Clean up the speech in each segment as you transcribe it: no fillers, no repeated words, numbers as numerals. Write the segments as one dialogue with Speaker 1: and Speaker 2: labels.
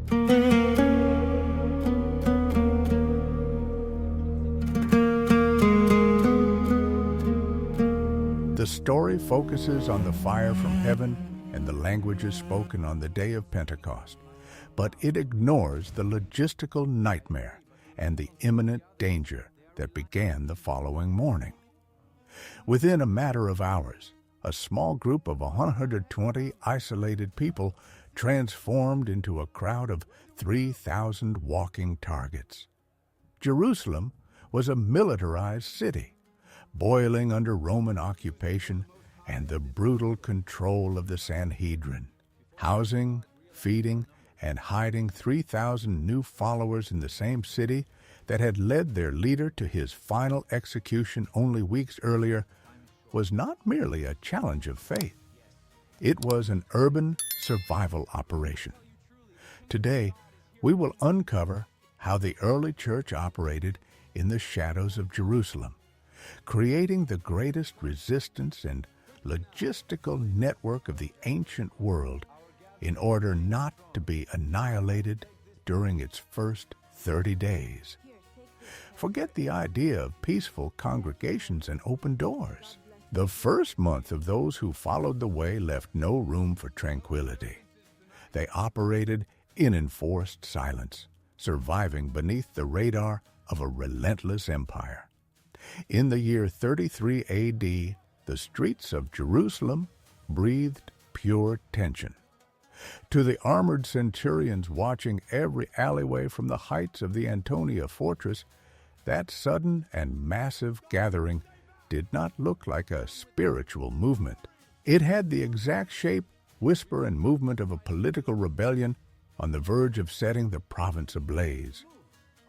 Speaker 1: The story focuses on the fire from heaven and the languages spoken on the day of Pentecost, but it ignores the logistical nightmare and the imminent danger that began the following morning. Within a matter of hours, a small group of 120 isolated people transformed into a crowd of 3,000 walking targets. Jerusalem was a militarized city, boiling under Roman occupation and the brutal control of the Sanhedrin, housing, feeding, and hiding 3,000 new followers in the same city that had led their leader to his final execution only weeks earlier was not merely a challenge of faith. It was an urban survival operation. Today, we will uncover how the early church operated in the shadows of Jerusalem, creating the greatest resistance and logistical network of the ancient world in order not to be annihilated during its first 30 days. Forget the idea of peaceful congregations and open doors. The first month of those who followed the way left no room for tranquility. They operated in enforced silence, surviving beneath the radar of a relentless empire. In the year 33 A.D., the streets of Jerusalem breathed pure tension. To the armored centurions watching every alleyway from the heights of the Antonia fortress, that sudden and massive gathering did not look like a spiritual movement. It had the exact shape, whisper, and movement of a political rebellion on the verge of setting the province ablaze.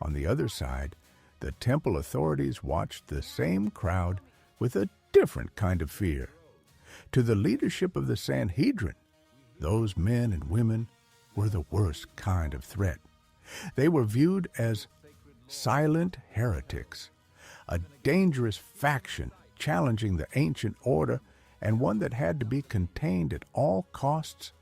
Speaker 1: On the other side, the temple authorities watched the same crowd with a different kind of fear. To the leadership of the Sanhedrin, those men and women were the worst kind of threat. They were viewed as silent heretics, a dangerous faction challenging the ancient order and one that had to be contained at all costs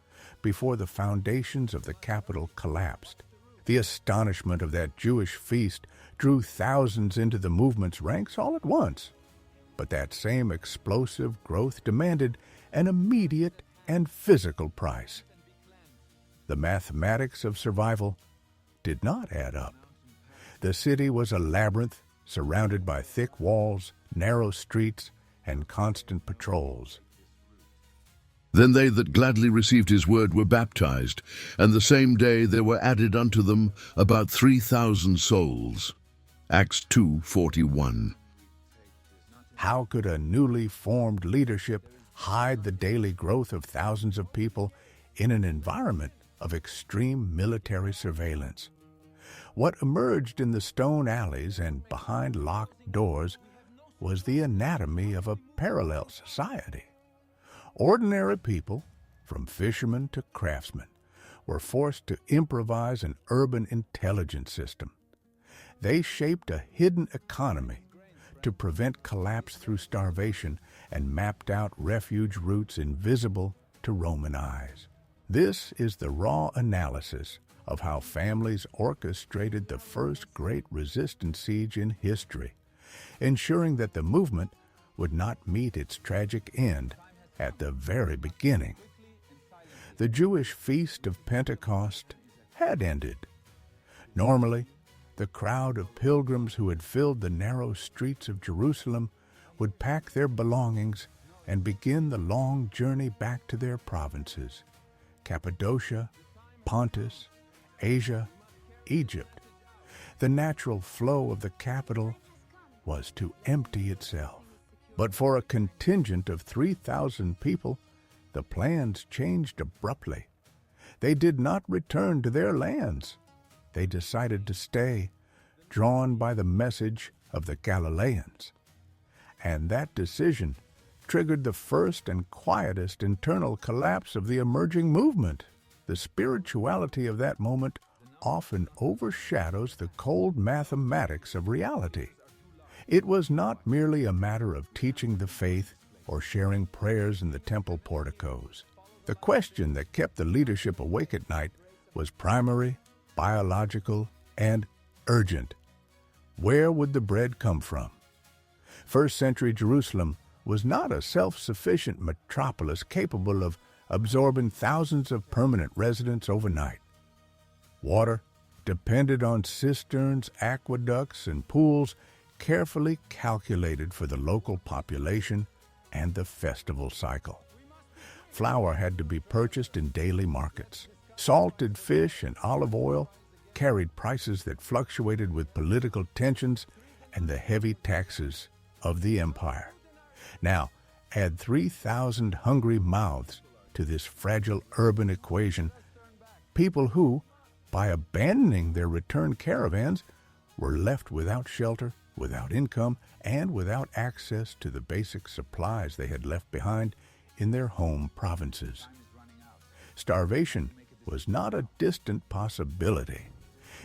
Speaker 1: before the foundations of the capital collapsed. The astonishment of that Jewish feast drew thousands into the movement's ranks all at once. But that same explosive growth demanded an immediate and physical price. The mathematics of survival did not add up. The city was a labyrinth surrounded by thick walls, narrow streets, and constant patrols.
Speaker 2: Then they that gladly received his word were baptized, and the same day there were added unto them about 3,000 souls. Acts 2:41.
Speaker 1: How could a newly formed leadership hide the daily growth of thousands of people in an environment of extreme military surveillance? What emerged in the stone alleys and behind locked doors was the anatomy of a parallel society. Ordinary people, from fishermen to craftsmen, were forced to improvise an urban intelligence system. They shaped a hidden economy to prevent collapse through starvation and mapped out refuge routes invisible to Roman eyes. This is the raw analysis of how families orchestrated the first great resistance siege in history, ensuring that the movement would not meet its tragic end at the very beginning. The Jewish feast of Pentecost had ended. Normally, the crowd of pilgrims who had filled the narrow streets of Jerusalem would pack their belongings and begin the long journey back to their provinces, Cappadocia, Pontus, Asia, Egypt. The natural flow of the capital was to empty itself. But for a contingent of 3,000 people, the plans changed abruptly. They did not return to their lands. They decided to stay, drawn by the message of the Galileans. And that decision triggered the first and quietest internal collapse of the emerging movement. The spirituality of that moment often overshadows the cold mathematics of reality. It was not merely a matter of teaching the faith or sharing prayers in the temple porticos. The question that kept the leadership awake at night was primary biological, and urgent. Where would the bread come from? First-century Jerusalem was not a self-sufficient metropolis capable of absorbing thousands of permanent residents overnight. Water depended on cisterns, aqueducts, and pools carefully calculated for the local population and the festival cycle. Flour had to be purchased in daily markets. Salted fish and olive oil carried prices that fluctuated with political tensions and the heavy taxes of the empire. Now, add 3,000 hungry mouths to this fragile urban equation, people who, by abandoning their return caravans, were left without shelter, without income, and without access to the basic supplies they had left behind in their home provinces. Starvation was not a distant possibility.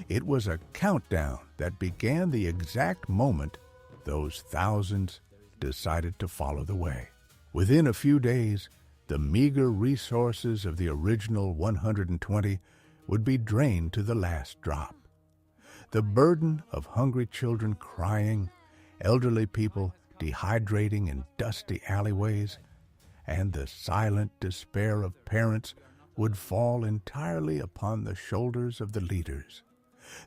Speaker 1: It was a countdown that began the exact moment those thousands decided to follow the way. Within a few days, the meager resources of the original 120 would be drained to the last drop. The burden of hungry children crying, elderly people dehydrating in dusty alleyways, and the silent despair of parents would fall entirely upon the shoulders of the leaders.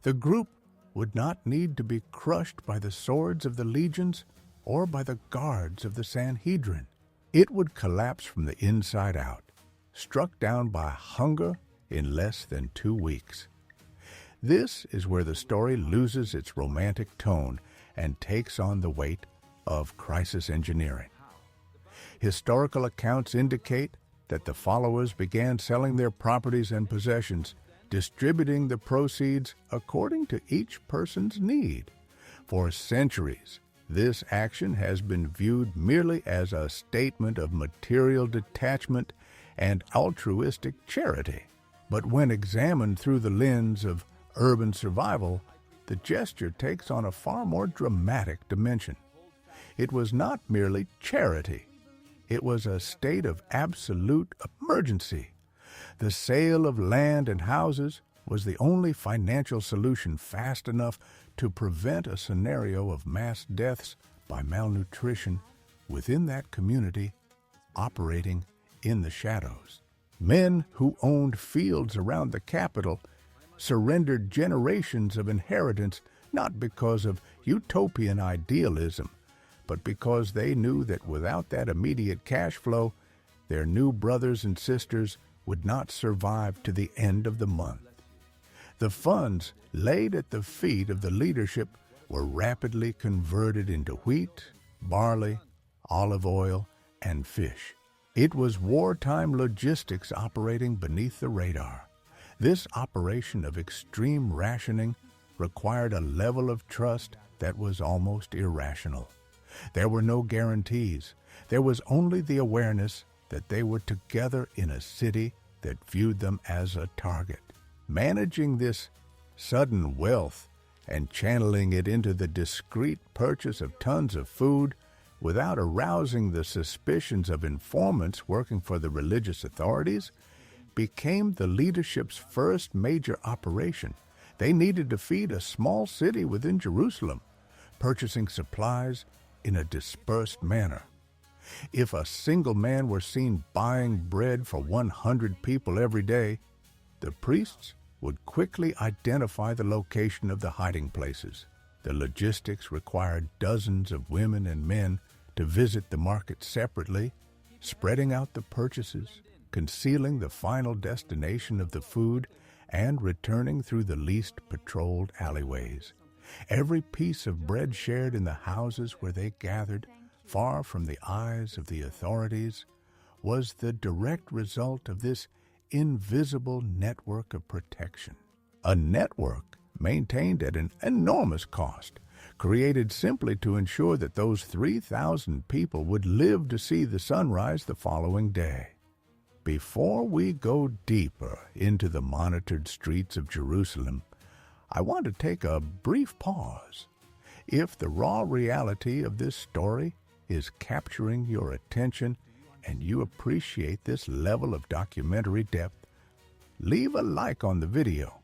Speaker 1: The group would not need to be crushed by the swords of the legions or by the guards of the Sanhedrin. It would collapse from the inside out, struck down by hunger in less than 2 weeks. This is where the story loses its romantic tone and takes on the weight of crisis engineering. Historical accounts indicate that the followers began selling their properties and possessions, distributing the proceeds according to each person's need. For centuries, this action has been viewed merely as a statement of material detachment and altruistic charity. But when examined through the lens of urban survival, the gesture takes on a far more dramatic dimension. It was not merely charity. It was a state of absolute emergency. The sale of land and houses was the only financial solution fast enough to prevent a scenario of mass deaths by malnutrition within that community operating in the shadows. Men who owned fields around the capital surrendered generations of inheritance not because of utopian idealism, but because they knew that without that immediate cash flow, their new brothers and sisters would not survive to the end of the month. The funds laid at the feet of the leadership were rapidly converted into wheat, barley, olive oil, and fish. It was wartime logistics operating beneath the radar. This operation of extreme rationing required a level of trust that was almost irrational. There were no guarantees. There was only the awareness that they were together in a city that viewed them as a target. Managing this sudden wealth and channeling it into the discreet purchase of tons of food without arousing the suspicions of informants working for the religious authorities became the leadership's first major operation. They needed to feed a small city within Jerusalem, purchasing supplies in a dispersed manner. If a single man were seen buying bread for 100 people every day, the priests would quickly identify the location of the hiding places. The logistics required dozens of women and men to visit the market separately, spreading out the purchases, concealing the final destination of the food, and returning through the least patrolled alleyways. Every piece of bread shared in the houses where they gathered, far from the eyes of the authorities, was the direct result of this invisible network of protection. A network maintained at an enormous cost, created simply to ensure that those 3,000 people would live to see the sunrise the following day. Before we go deeper into the monitored streets of Jerusalem, I want to take a brief pause. If the raw reality of this story is capturing your attention and you appreciate this level of documentary depth, leave a like on the video.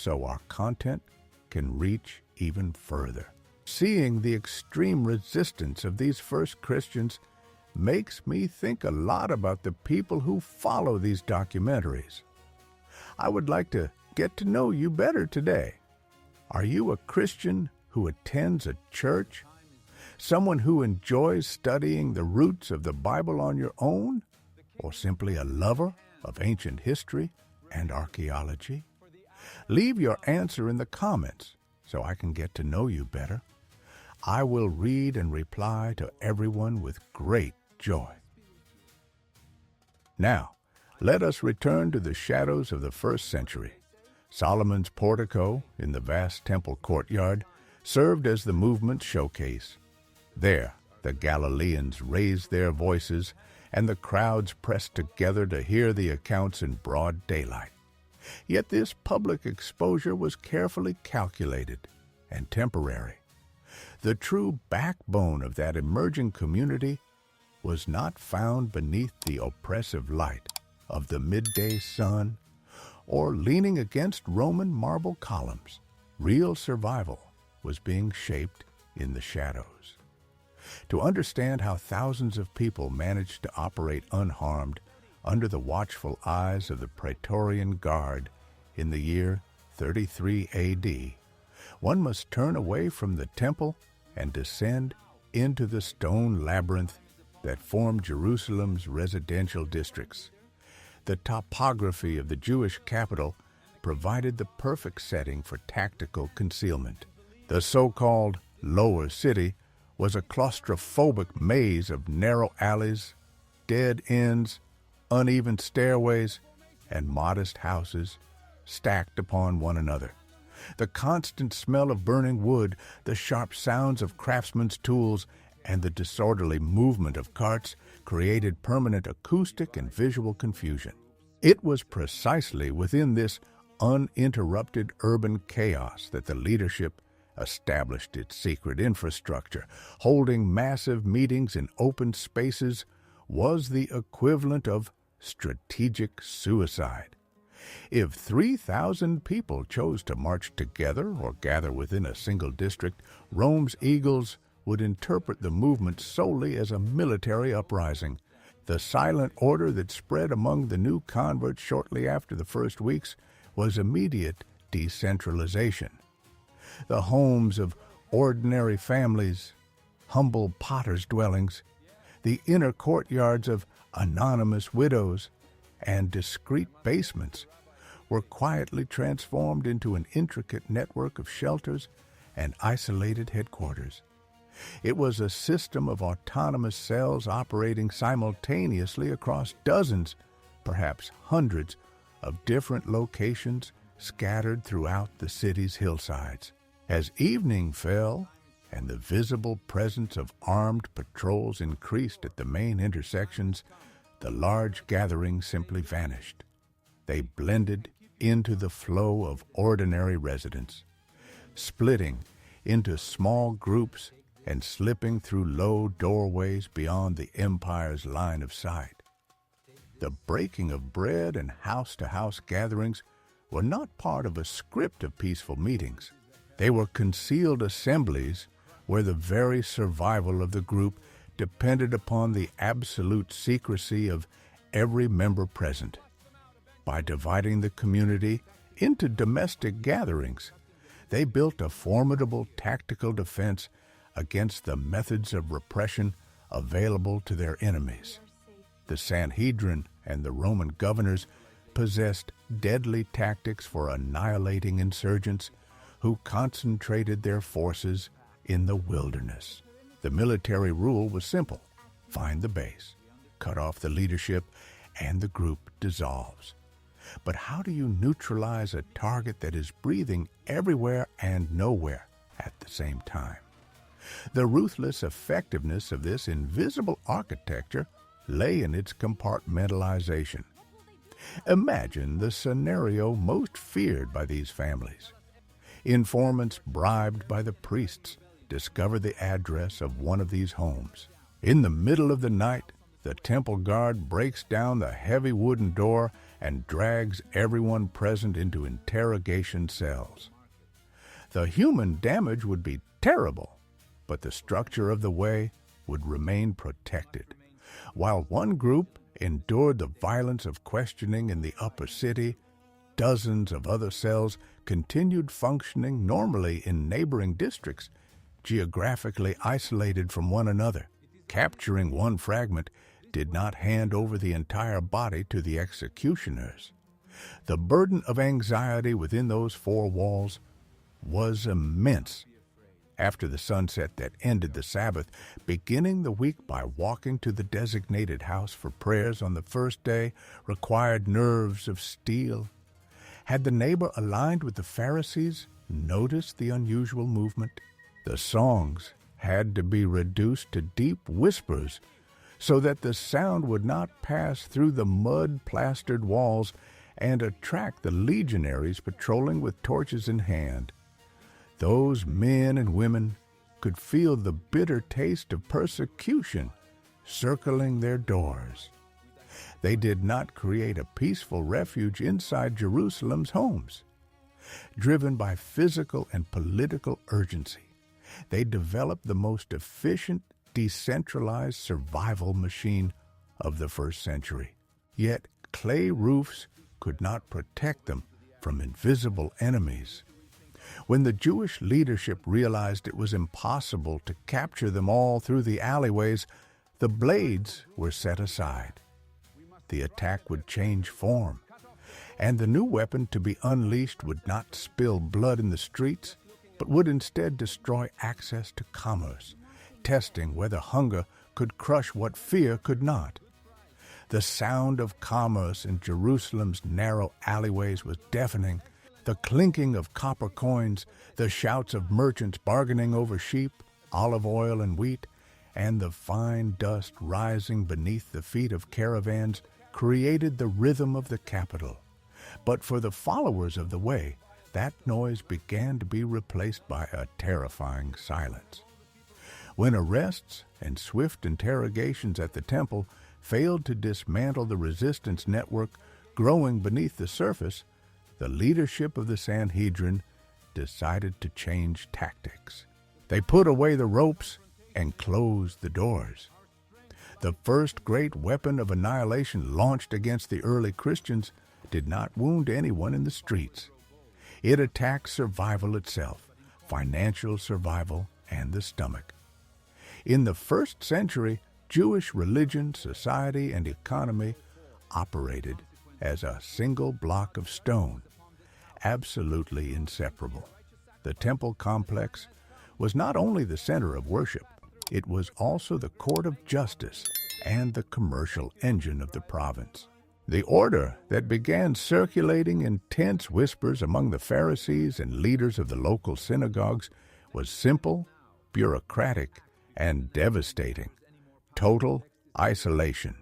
Speaker 1: so our content can reach even further. Seeing the extreme resistance of these first Christians makes me think a lot about the people who follow these documentaries. I would like to get to know you better today. Are you a Christian who attends a church? Someone who enjoys studying the roots of the Bible on your own? Or simply a lover of ancient history and archaeology? Leave your answer in the comments so I can get to know you better. I will read and reply to everyone with great joy. Now, let us return to the shadows of the first century. Solomon's portico in the vast temple courtyard served as the movement's showcase. There, the Galileans raised their voices, and the crowds pressed together to hear the accounts in broad daylight. Yet this public exposure was carefully calculated and temporary. The true backbone of that emerging community was not found beneath the oppressive light of the midday sun or leaning against Roman marble columns. Real survival was being shaped in the shadows. To understand how thousands of people managed to operate unharmed under the watchful eyes of the Praetorian Guard in the year 33 A.D., one must turn away from the temple and descend into the stone labyrinth that formed Jerusalem's residential districts. The topography of the Jewish capital provided the perfect setting for tactical concealment. The so-called lower city was a claustrophobic maze of narrow alleys, dead ends, uneven stairways, and modest houses stacked upon one another. The constant smell of burning wood, the sharp sounds of craftsmen's tools, and the disorderly movement of carts created permanent acoustic and visual confusion. It was precisely within this uninterrupted urban chaos that the leadership established its secret infrastructure. Holding massive meetings in open spaces was the equivalent of strategic suicide. If 3,000 people chose to march together or gather within a single district, Rome's eagles would interpret the movement solely as a military uprising. The silent order that spread among the new converts shortly after the first weeks was immediate decentralization. The homes of ordinary families, humble potters' dwellings, the inner courtyards of anonymous widows, and discreet basements were quietly transformed into an intricate network of shelters and isolated headquarters. It was a system of autonomous cells operating simultaneously across dozens, perhaps hundreds, of different locations scattered throughout the city's hillsides. As evening fell and the visible presence of armed patrols increased at the main intersections, the large gatherings simply vanished. They blended into the flow of ordinary residents, splitting into small groups and slipping through low doorways beyond the empire's line of sight. The breaking of bread and house-to-house gatherings were not part of a script of peaceful meetings. They were concealed assemblies where the very survival of the group depended upon the absolute secrecy of every member present. By dividing the community into domestic gatherings, they built a formidable tactical defense against the methods of repression available to their enemies. The Sanhedrin and the Roman governors possessed deadly tactics for annihilating insurgents who concentrated their forces in the wilderness. The military rule was simple: find the base, cut off the leadership, and the group dissolves. But how do you neutralize a target that is breathing everywhere and nowhere at the same time? The ruthless effectiveness of this invisible architecture lay in its compartmentalization. Imagine the scenario most feared by these families. Informants bribed by the priests discover the address of one of these homes. In the middle of the night, the temple guard breaks down the heavy wooden door and drags everyone present into interrogation cells. The human damage would be terrible, but the structure of the way would remain protected. While one group endured the violence of questioning in the upper city, dozens of other cells continued functioning normally in neighboring districts, geographically isolated from one another. Capturing one fragment did not hand over the entire body to the executioners. The burden of anxiety within those four walls was immense. After the sunset that ended the Sabbath, beginning the week by walking to the designated house for prayers on the first day required nerves of steel. Had the neighbor aligned with the Pharisees noticed the unusual movement? The songs had to be reduced to deep whispers so that the sound would not pass through the mud-plastered walls and attract the legionaries patrolling with torches in hand. Those men and women could feel the bitter taste of persecution circling their doors. They did not create a peaceful refuge inside Jerusalem's homes. Driven by physical and political urgency, they developed the most efficient, decentralized survival machine of the first century. Yet clay roofs could not protect them from invisible enemies. When the Jewish leadership realized it was impossible to capture them all through the alleyways, the blades were set aside. The attack would change form, and the new weapon to be unleashed would not spill blood in the streets, but would instead destroy access to commerce, testing whether hunger could crush what fear could not. The sound of commerce in Jerusalem's narrow alleyways was deafening. The clinking of copper coins, the shouts of merchants bargaining over sheep, olive oil, and wheat, and the fine dust rising beneath the feet of caravans created the rhythm of the capital. But for the followers of the way, that noise began to be replaced by a terrifying silence. When arrests and swift interrogations at the temple failed to dismantle the resistance network growing beneath the surface, the leadership of the Sanhedrin decided to change tactics. They put away the ropes and closed the doors. The first great weapon of annihilation launched against the early Christians did not wound anyone in the streets. It attacked survival itself, financial survival, and the stomach. In the first century, Jewish religion, society, and economy operated as a single block of stone, absolutely inseparable. The temple complex was not only the center of worship, it was also the court of justice and the commercial engine of the province. The order that began circulating in tense whispers among the Pharisees and leaders of the local synagogues was simple, bureaucratic, and devastating: total isolation.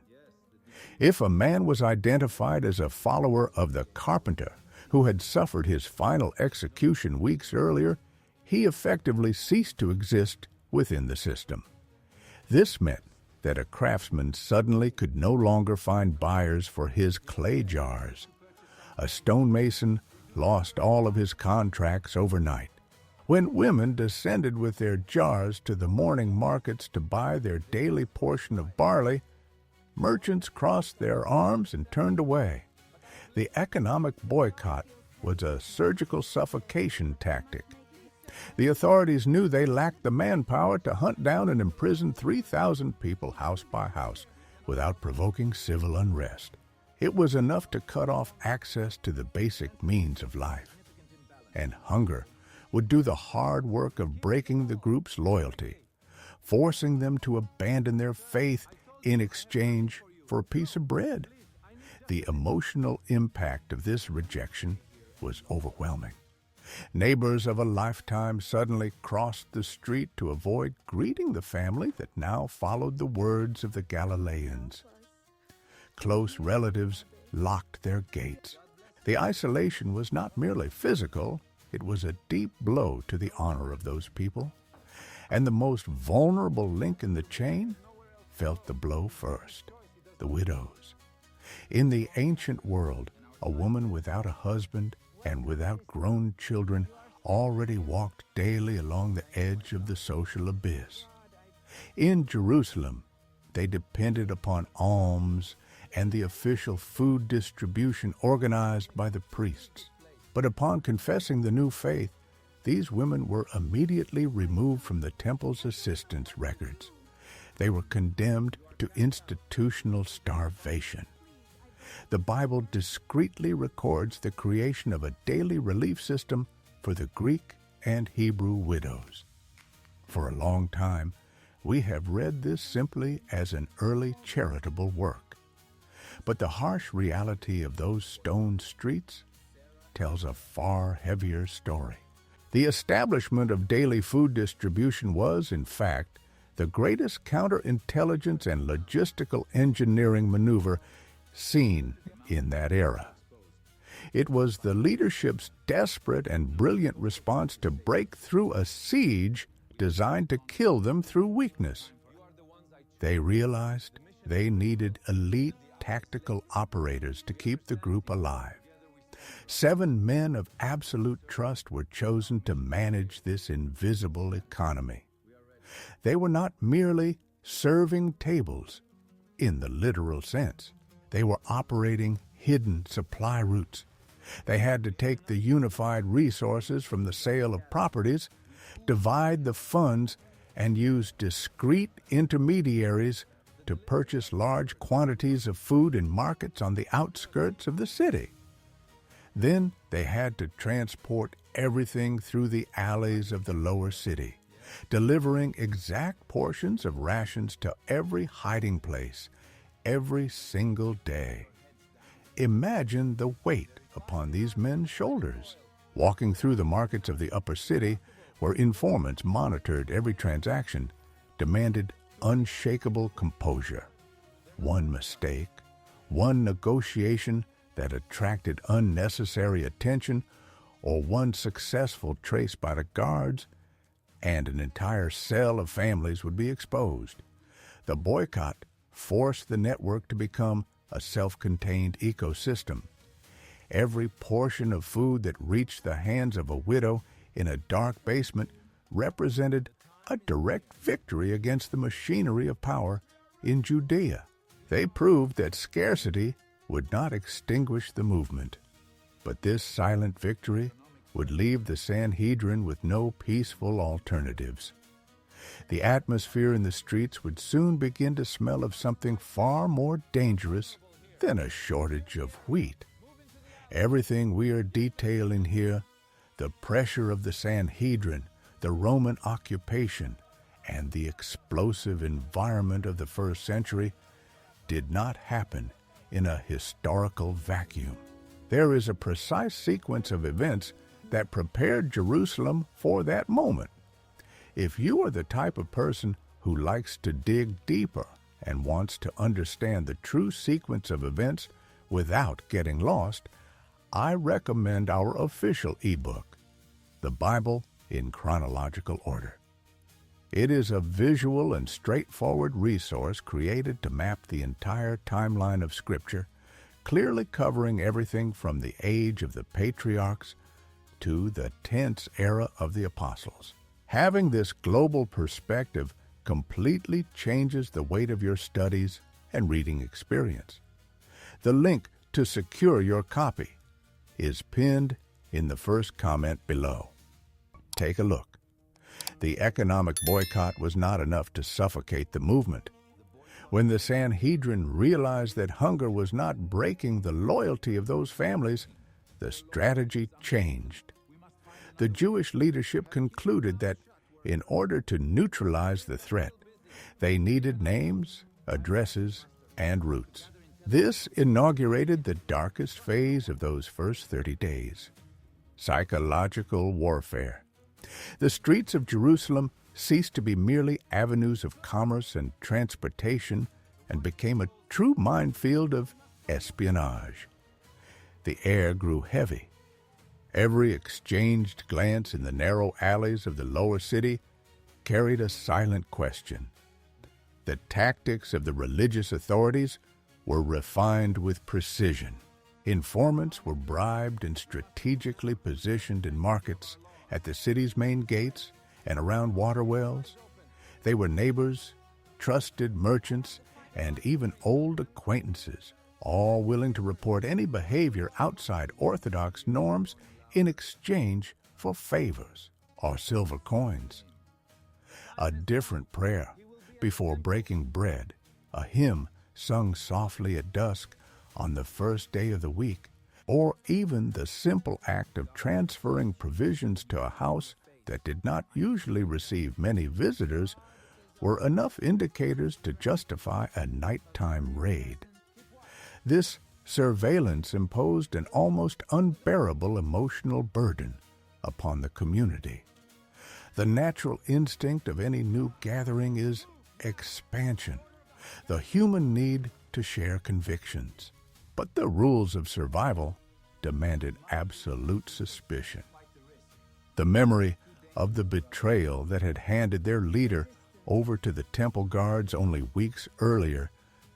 Speaker 1: If a man was identified as a follower of the carpenter who had suffered his final execution weeks earlier, he effectively ceased to exist within the system. This meant that a craftsman suddenly could no longer find buyers for his clay jars. A stonemason lost all of his contracts overnight. When women descended with their jars to the morning markets to buy their daily portion of barley, merchants crossed their arms and turned away. The economic boycott was a surgical suffocation tactic. The authorities knew they lacked the manpower to hunt down and imprison 3,000 people house by house without provoking civil unrest. It was enough to cut off access to the basic means of life. And hunger would do the hard work of breaking the group's loyalty, forcing them to abandon their faith in exchange for a piece of bread. The emotional impact of this rejection was overwhelming. Neighbors of a lifetime suddenly crossed the street to avoid greeting the family that now followed the words of the Galileans. Close relatives locked their gates. The isolation was not merely physical, it was a deep blow to the honor of those people. And the most vulnerable link in the chain felt the blow first: the widows. In the ancient world, a woman without a husband and without grown children already walked daily along the edge of the social abyss. In Jerusalem, they depended upon alms and the official food distribution organized by the priests. But upon confessing the new faith, these women were immediately removed from the temple's assistance records. They were condemned to institutional starvation. The Bible discreetly records the creation of a daily relief system for the Greek and Hebrew widows. For a long time, we have read this simply as an early charitable work. But the harsh reality of those stone streets tells a far heavier story. The establishment of daily food distribution was, in fact, the greatest counterintelligence and logistical engineering maneuver seen in that era. It was the leadership's desperate and brilliant response to break through a siege designed to kill them through weakness. They realized they needed elite tactical operators to keep the group alive. 7 men of absolute trust were chosen to manage this invisible economy. They were not merely serving tables in the literal sense. They were operating hidden supply routes. They had to take the unified resources from the sale of properties, divide the funds, and use discrete intermediaries to purchase large quantities of food in markets on the outskirts of the city. Then they had to transport everything through the alleys of the lower city, delivering exact portions of rations to every hiding place, every single day. Imagine the weight upon these men's shoulders. Walking through the markets of the upper city, where informants monitored every transaction, demanded unshakable composure. One mistake, one negotiation that attracted unnecessary attention, or one successful trace by the guards, and an entire cell of families would be exposed. The boycott forced the network to become a self-contained ecosystem. Every portion of food that reached the hands of a widow in a dark basement represented a direct victory against the machinery of power in Judea. They proved that scarcity would not extinguish the movement. But this silent victory would leave the Sanhedrin with no peaceful alternatives. The atmosphere in the streets would soon begin to smell of something far more dangerous than a shortage of wheat. Everything we are detailing here, the pressure of the Sanhedrin, the Roman occupation, and the explosive environment of the first century, did not happen in a historical vacuum. There is a precise sequence of events that prepared Jerusalem for that moment. If you are the type of person who likes to dig deeper and wants to understand the true sequence of events without getting lost, I recommend our official ebook, The Bible in Chronological Order. It is a visual and straightforward resource created to map the entire timeline of Scripture, clearly covering everything from the age of the patriarchs to the tense era of the apostles. Having this global perspective completely changes the weight of your studies and reading experience. The link to secure your copy is pinned in the first comment below. Take a look. The economic boycott was not enough to suffocate the movement. When the Sanhedrin realized that hunger was not breaking the loyalty of those families, the strategy changed. The Jewish leadership concluded that in order to neutralize the threat, they needed names, addresses, and routes. This inaugurated the darkest phase of those first 30 days: psychological warfare. The streets of Jerusalem ceased to be merely avenues of commerce and transportation and became a true minefield of espionage. The air grew heavy. Every exchanged glance in the narrow alleys of the lower city carried a silent question. The tactics of the religious authorities were refined with precision. Informants were bribed and strategically positioned in markets, at the city's main gates, and around water wells. They were neighbors, trusted merchants, and even old acquaintances, all willing to report any behavior outside orthodox norms in exchange for favors or silver coins. A different prayer before breaking bread, a hymn sung softly at dusk on the first day of the week, or even the simple act of transferring provisions to a house that did not usually receive many visitors were enough indicators to justify a nighttime raid. This surveillance imposed an almost unbearable emotional burden upon the community. The natural instinct of any new gathering is expansion, the human need to share convictions. But the rules of survival demanded absolute suspicion. The memory of the betrayal that had handed their leader over to the temple guards only weeks earlier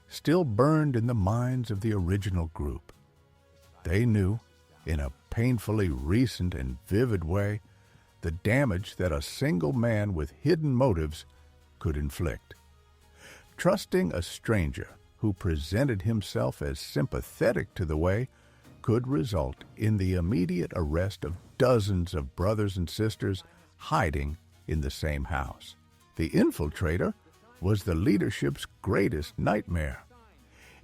Speaker 1: still burned in the minds of the original group. They knew, in a painfully recent and vivid way, the damage that a single man with hidden motives could inflict. Trusting a stranger who presented himself as sympathetic to the way could result in the immediate arrest of dozens of brothers and sisters hiding in the same house. The infiltrator was the leadership's greatest nightmare.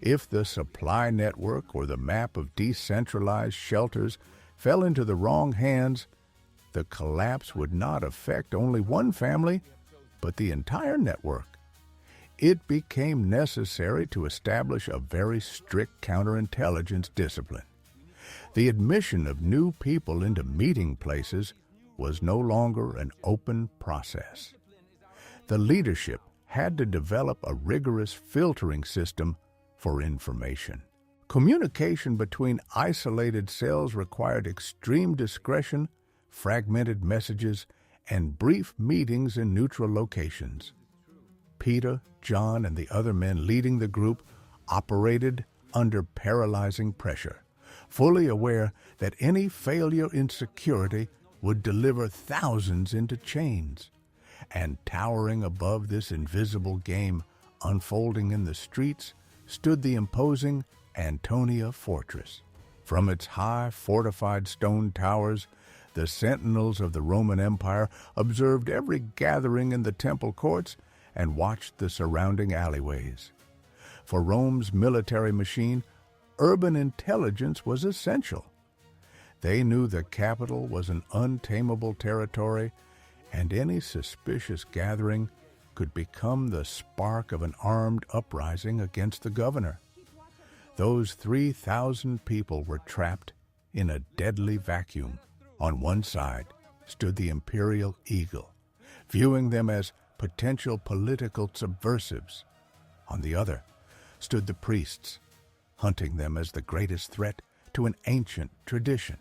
Speaker 1: If the supply network or the map of decentralized shelters fell into the wrong hands, the collapse would not affect only one family, but the entire network. It became necessary to establish a very strict counterintelligence discipline. The admission of new people into meeting places was no longer an open process. The leadership had to develop a rigorous filtering system for information. Communication between isolated cells required extreme discretion, fragmented messages, and brief meetings in neutral locations. Peter, John, and the other men leading the group operated under paralyzing pressure, fully aware that any failure in security would deliver thousands into chains. And towering above this invisible game unfolding in the streets stood the imposing Antonia Fortress. From its high, fortified stone towers, the sentinels of the Roman Empire observed every gathering in the temple courts and watched the surrounding alleyways. For Rome's military machine, urban intelligence was essential. They knew the capital was an untamable territory, and any suspicious gathering could become the spark of an armed uprising against the governor. Those 3,000 people were trapped in a deadly vacuum. On one side stood the imperial eagle, viewing them as potential political subversives. On the other stood the priests, hunting them as the greatest threat to an ancient tradition.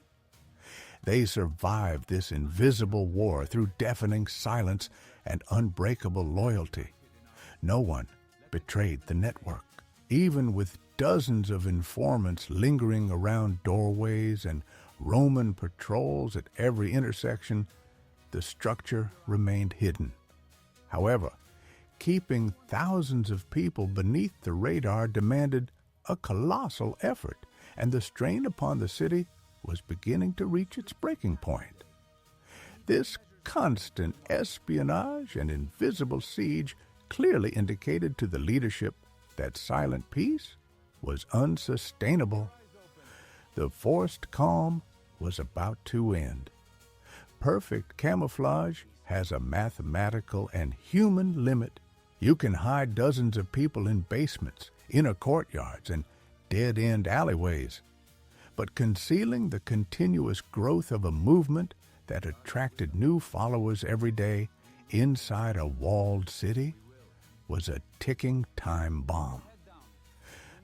Speaker 1: They survived this invisible war through deafening silence and unbreakable loyalty. No one betrayed the network. Even with dozens of informants lingering around doorways and Roman patrols at every intersection, the structure remained hidden. However, keeping thousands of people beneath the radar demanded a colossal effort, and the strain upon the city was beginning to reach its breaking point. This constant espionage and invisible siege clearly indicated to the leadership that silent peace was unsustainable. The forced calm was about to end. Perfect camouflage has a mathematical and human limit. You can hide dozens of people in basements, inner courtyards, and dead-end alleyways. But concealing the continuous growth of a movement that attracted new followers every day inside a walled city was a ticking time bomb.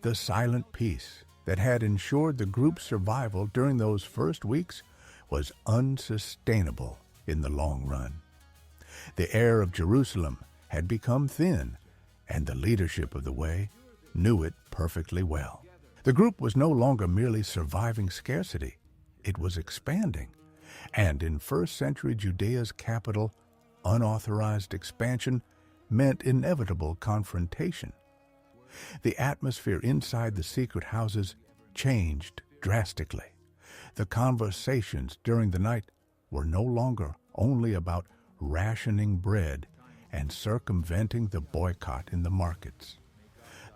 Speaker 1: The silent peace that had ensured the group's survival during those first weeks was unsustainable in the long run. The air of Jerusalem had become thin, and the leadership of the Way knew it perfectly well. The group was no longer merely surviving scarcity. It was expanding. And in first-century Judea's capital, unauthorized expansion meant inevitable confrontation. The atmosphere inside the secret houses changed drastically. The conversations during the night were no longer only about rationing bread and circumventing the boycott in the markets.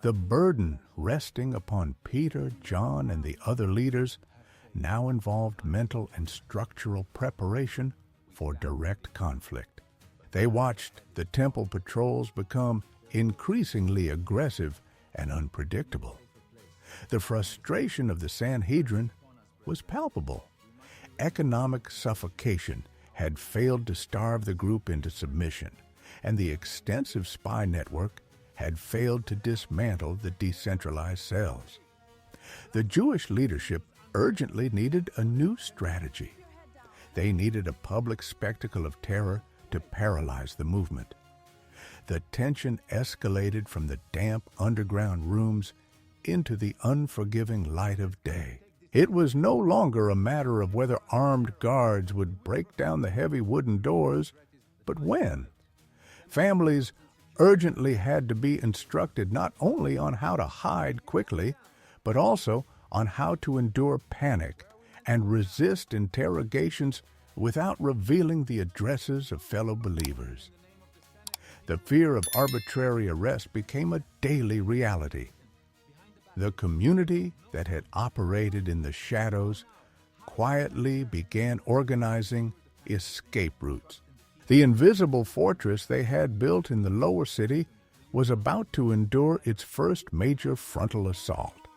Speaker 1: The burden resting upon Peter, John, and the other leaders now involved mental and structural preparation for direct conflict. They watched the temple patrols become increasingly aggressive and unpredictable. The frustration of the Sanhedrin was palpable. Economic suffocation had failed to starve the group into submission, and the extensive spy network had failed to dismantle the decentralized cells. The Jewish leadership urgently needed a new strategy. They needed a public spectacle of terror to paralyze the movement. The tension escalated from the damp underground rooms into the unforgiving light of day. It was no longer a matter of whether armed guards would break down the heavy wooden doors, but when. Families urgently had to be instructed not only on how to hide quickly, but also on how to endure panic and resist interrogations without revealing the addresses of fellow believers. The fear of arbitrary arrest became a daily reality. The community that had operated in the shadows quietly began organizing escape routes. The invisible fortress they had built in the lower city was about to endure its first major frontal assault.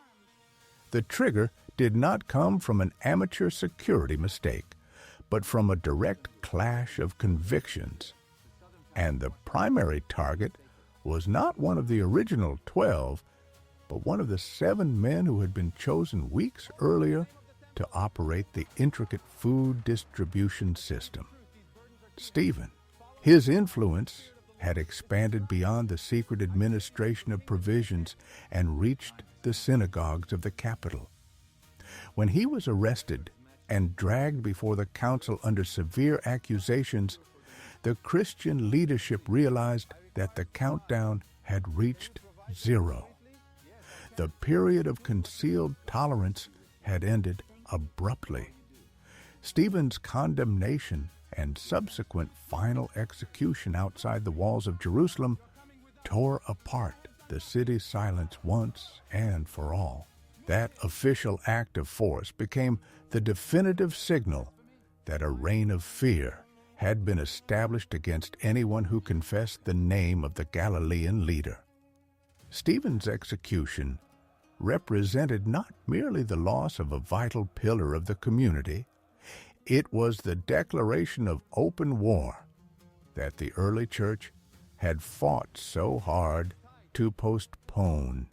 Speaker 1: The trigger did not come from an amateur security mistake, but from a direct clash of convictions. And the primary target was not one of the original 12, but one of the 7 men who had been chosen weeks earlier to operate the intricate food distribution system. Stephen. His influence had expanded beyond the secret administration of provisions and reached the synagogues of the capital. When he was arrested and dragged before the council under severe accusations, the Christian leadership realized that the countdown had reached 0. The period of concealed tolerance had ended abruptly. Stephen's condemnation and subsequent final execution outside the walls of Jerusalem tore apart the city's silence once and for all. That official act of force became the definitive signal that a reign of fear had been established against anyone who confessed the name of the Galilean leader. Stephen's execution represented not merely the loss of a vital pillar of the community, it was the declaration of open war that the early church had fought so hard to postpone.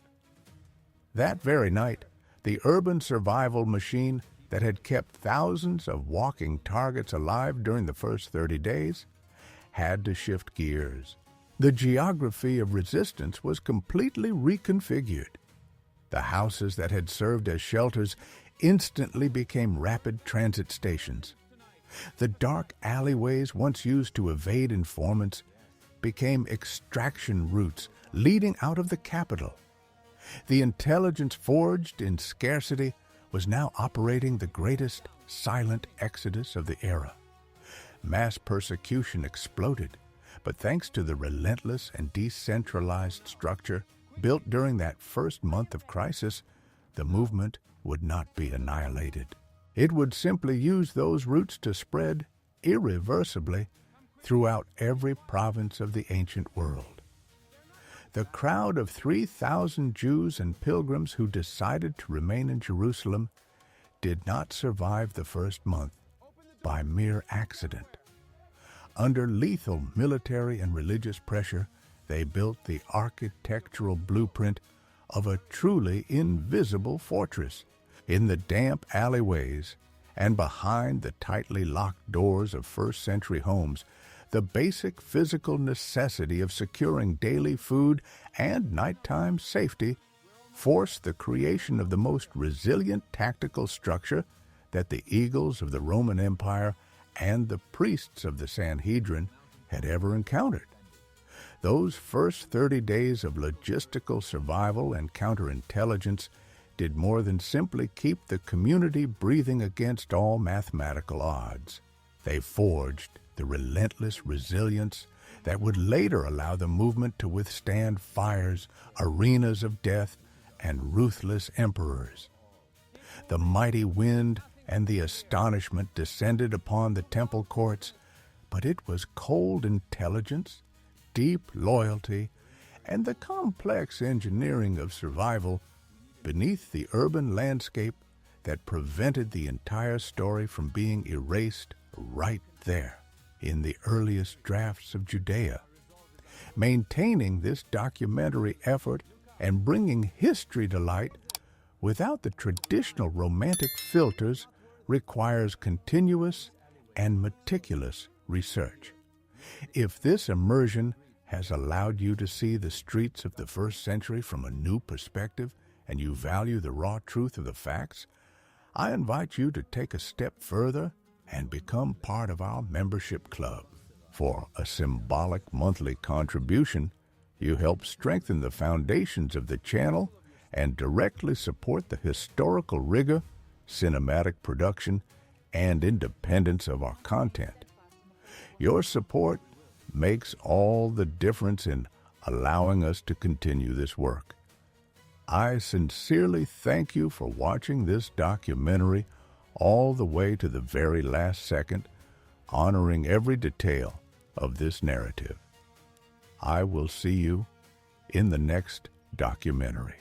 Speaker 1: That very night, the urban survival machine that had kept thousands of walking targets alive during the first 30 days had to shift gears. The geography of resistance was completely reconfigured. The houses that had served as shelters instantly became rapid transit stations. The dark alleyways once used to evade informants became extraction routes leading out of the capital. The intelligence forged in scarcity was now operating the greatest silent exodus of the era. Mass persecution exploded, but thanks to the relentless and decentralized structure built during that first month of crisis, the movement would not be annihilated. It would simply use those roots to spread irreversibly throughout every province of the ancient world. The crowd of 3,000 Jews and pilgrims who decided to remain in Jerusalem did not survive the first month by mere accident. Under lethal military and religious pressure, they built the architectural blueprint of a truly invisible fortress. In the damp alleyways and behind the tightly locked doors of first-century homes, the basic physical necessity of securing daily food and nighttime safety forced the creation of the most resilient tactical structure that the eagles of the Roman Empire and the priests of the Sanhedrin had ever encountered. Those first 30 days of logistical survival and counterintelligence did more than simply keep the community breathing against all mathematical odds. They forged the relentless resilience that would later allow the movement to withstand fires, arenas of death, and ruthless emperors. The mighty wind and the astonishment descended upon the temple courts, but it was cold intelligence, deep loyalty, and the complex engineering of survival beneath the urban landscape that prevented the entire story from being erased right there in the earliest drafts of Judea. Maintaining this documentary effort and bringing history to light without the traditional romantic filters requires continuous and meticulous research. If this immersion has allowed you to see the streets of the first century from a new perspective and you value the raw truth of the facts, I invite you to take a step further and become part of our membership club. For a symbolic monthly contribution, you help strengthen the foundations of the channel and directly support the historical rigor, cinematic production, and independence of our content. Your support makes all the difference in allowing us to continue this work. I sincerely thank you for watching this documentary all the way to the very last second, honoring every detail of this narrative. I will see you in the next documentary.